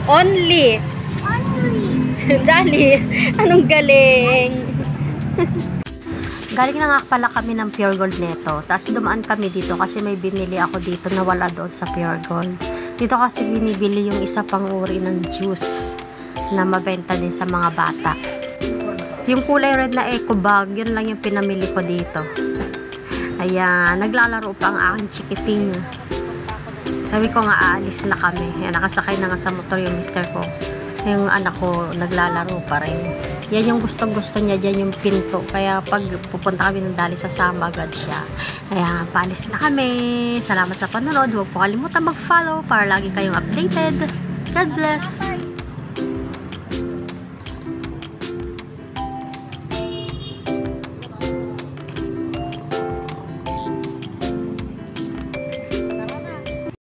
Only. Dali. Anong galing? Galing na nga pala kami ng Pure Gold neto. Tapos dumaan kami dito kasi may binili ako dito na wala doon sa Pure Gold. Dito kasi binibili yung isa pang uri ng juice na mabenta din sa mga bata. Yung kulay red na eco bag, yun lang yung pinamili ko dito. Ayan, naglalaro pa ang aking chikiting. Sabi ko nga, aalis na kami. Ayan, nakasakay na nga sa motor yung mister ko. Yung anak ko, naglalaro pa rin. Yan yung gustong-gusto niya, dyan yung pinto. Kaya pag pupunta kami ng dali, sasama agad siya. Ayan, paalis na kami. Salamat sa panonood. Huwag po kalimutan mag-follow para lagi kayong updated. God bless!